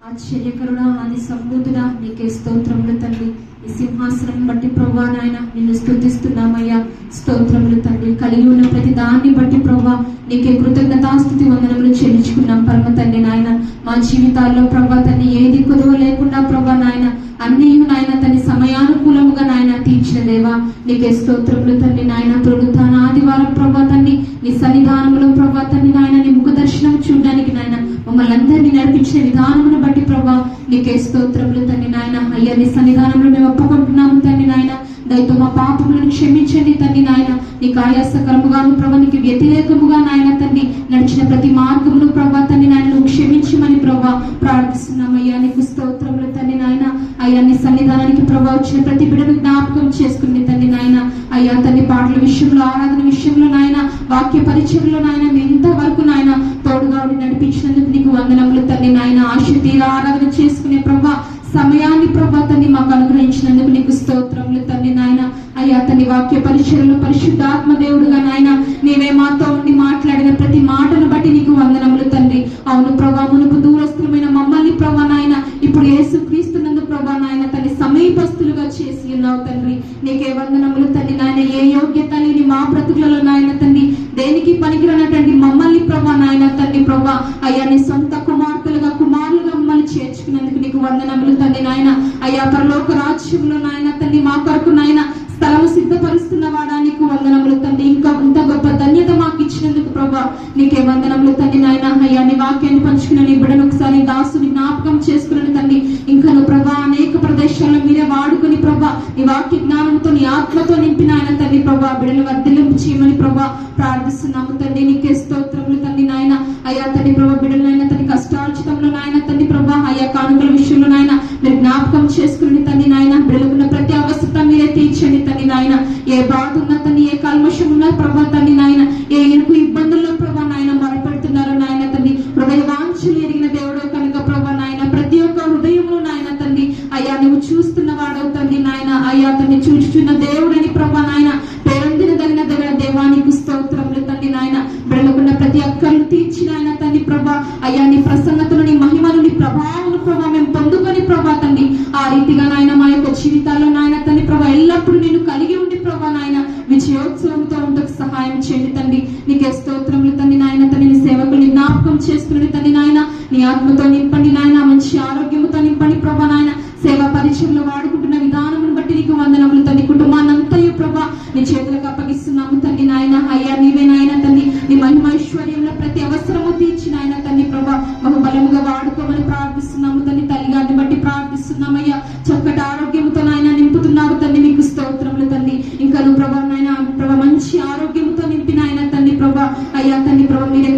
ఆశ్చర్యకరుడా, ఆది సంబూతుడా, నీకే స్తోత్రములు తండ్రి. ఈ సింహాసనం బట్టి ప్రభువా నాయన నిన్ను స్తుతిస్తున్నామయ్యా. స్తోత్రములు తండ్రి. కలిగి ఉన్న ప్రతి దాన్ని బట్టి ప్రభువా నీకే కృతజ్ఞతాస్తుతి వందనములు చెల్లించుకున్నాం పరమ తండ్రి నాయన. మా జీవితాల్లో ప్రభువా తన్ని ఏది కొదువ లేకుండా ప్రభువా నాయన అన్నీ నాయన తన సమయానుకూలముగా నాయన తీర్చిన దేవా నీకే స్తోత్రములు తండ్రి నాయన. పునరుత్థాన ఆదివారం ప్రభువా తండ్రి నీ సన్నిధానంలో ప్రభువా తండ్రి నాయన నీ ముఖ దర్శనం చూడడానికి నాయన మమ్మల్ని అందరినీ నడిపించిన విధానమును బట్టి ప్రభా నీకే స్తోత్రములు తండ్రి నాయన. అయ్యా నీ సన్నిధానంలో మేము ఒప్పుకుంటున్నాము తండ్రి నాయన. దయతో మా పాపములను క్షమించండి తండ్రి నాయన. నీకు ఆయాసకరముగాను ప్రభా నీకు వ్యతిరేకముగా నాయన తండ్రి నడిచిన ప్రతి మార్గమును ప్రభా తండ్రి నాయన నువ్వు క్షమించమని ప్రభా ప్రార్థిస్తున్నామయ్యా. నీకు స్తోత్రములు తండ్రి నాయన. అయ్యా నీ సన్నిధానానికి ప్రభా వచ్చిన ప్రతి బిడ్డను జ్ఞాపకం చేసుకుని తండ్రి నాయన. అయ్యా తండ్రి పాటల విషయంలో, ఆరాధన విషయంలో నాయన, వాక్య పరిచయంలో నాయన మీ ఇంతవరకు నాయన తోడుగా నడిపించినందుకు నీకు వందనములు తండ్రి నాయన. ఆశ తీరా ఆరాధన చేసుకునే ప్రభా సమయాన్ని ప్రభా తండ్రి మాకు అనుగ్రహించినందుకు నీకు స్తోత్రములు తండ్రి నాయన. అయ్యా తండ్రి వాక్య పరిచయంలో పరిశుద్ధాత్మ దేవుడుగా నాయన నీవే మాతో ఉండి మాట్లాడిన ప్రతి మాటను బట్టి నీకు వందనములు తండ్రి. అవును ప్రభా, మునుపు దూరస్తులమైన మమ్మల్ని ప్రభా నాయన ఇప్పుడు యేసు క్రీస్తునందు ప్రభా నాయన తల్లి సమీపస్తులుగా చేసి ఉన్నావు తండ్రి. నీకే వందనములు తండ్రి నాయన. ఏ యోగ్యత లేని మా బ్రతుకులలో నాయన తండ్రి దేనికి పనికిరనటువంటి మమ్మల్ని ప్రభా నాయన తండ్రి ప్రభా అయ్యా నీ సొంత కుమార్తెలుగా కుమారులుగా మమ్మల్ని చేర్చుకున్నందుకు నీకు వందనములు తండ్రి నాయన. అయ్యా పరలోక రాజ్యంలో నాయన తండ్రి మా కొరకు నాయన స్థలము సిద్ధపరుస్తున్న వాడా నీకు వందనములు తండ్రి. ఇంకా ఇంత గొప్ప ధన్యత మాకు ఇచ్చినందుకు ప్రభా నీకే వందనములు తండ్రి నాయన. అయ్యా నీ వాక్యాన్ని పంచుకున్న నీ బిడ్డను ఒకసారి దాసుని జ్ఞాపకం చేసుకుని తండ్రి ఇంకా నువ్వు ప్రభా అనేక ప్రదేశాల్లో మీరే వాడుకుని ప్రభా నీ వాక్య జ్ఞానంతో నీ ఆత్మతో నింపిన ఆయన తండ్రి ప్రభా బిడ్డను వర్ధిల్లింపు చేయమని ప్రభా ప్రార్థిస్తున్నాము తండ్రి. నీకే స్తోత్రములు తండ్రి నాయన. అయ్యా తండ్రి ప్రభా బిడ్డలైన తండ్రి కష్టార్జితంలో నాయన తండ్రి ప్రభా అయ్యా కానుకల విషయంలో నాయన మీరు జ్ఞాపకం చేసుకుని తండ్రి నాయన బిడ్డలకున్న ప్రతి అవసరత మీరే తీర్చండి తండ్రి నాయన. ఏ బాధ ఉన్నా తండ్రి, ఏ కల్మషం ఉన్నా ప్రభా తండ్రి నాయన, ఏ ఇరుకు ఇబ్బందుల్లో ప్రభా నాయన మొరపెడుతున్నారు నాయన తండ్రి. హృదయ వాంఛలు ఎరిగిన దేవుడు కనుక ప్రభా నాయన ప్రతి ఒక్క హృదయంలో నాయన తండ్రి అయ్యా నువ్వు చూస్తున్న వాడవు తండ్రి నాయన. అయ్యా తండ్రి చూచుచున్న దేవుడని ప్రభా నాయన పేరొందిన దగ్గర దేవానికి స్తోత్రములు తండ్రి నాయన. బిడ్డలకున్న ప్రతి అక్కర్లు తీర్చిన ఆయన తండ్రి ప్రభా అయ్యా నీ ప్రసన్నతను, నీ మహిమను, నీ ప్రభావమును ప్రభా మేము పొందుకొని ప్రభా తండ్రి ఆ రీతిగా నాయన మా యొక్క జీవితాల్లో నాయన తండ్రి ప్రభా ఎల్లప్పుడూ నేను కలిగి ఉండి ప్రభా నాయన విజయోత్సవంతో ఉండకు సహాయం చేయండి తండ్రి. నీకే స్తోత్రములు తండ్రి నాయన. తండ్రి నీ సేవకుని జ్ఞాపకం చేసుకుని తండ్రి నాయన నీ ఆత్మతో నింపండి నాయన. మంచి ఆరోగ్యముతో నింపండి ప్రభా నాయన. సేవా పరిచయంలో వాడుకుంటున్న విధానమును బట్టి నీకు వందనములు తండ్రి. కుటుంబాన్నంతయు ప్రభా నీ చేతులకు అప్పగిస్తున్నాము తండ్రి నాయన. అయ్యా నీవే నాయన తండ్రి నీ మహిమైశ్వర్యంలో ప్రతి అవసరము తీర్చి నాయన తండ్రి ప్రభా బహుబలముగా వాడుకోమని ప్రార్థిస్తున్నాము తండ్రి. తల్లిగారిని బట్టి ప్రార్థిస్తున్నామయ్యా. చక్కటి ఆరోగ్యంతో నాయన నింపుతున్నారు తండ్రి. మీకు స్తోత్రములు తండ్రి. ఇంకా నువ్వు ప్రభా నాయన ప్రభా మంచి ఆరోగ్యంతో నింపిన ఆయన తండ్రి ప్రభా అయ్యా తండ్రి ప్రభా మీరే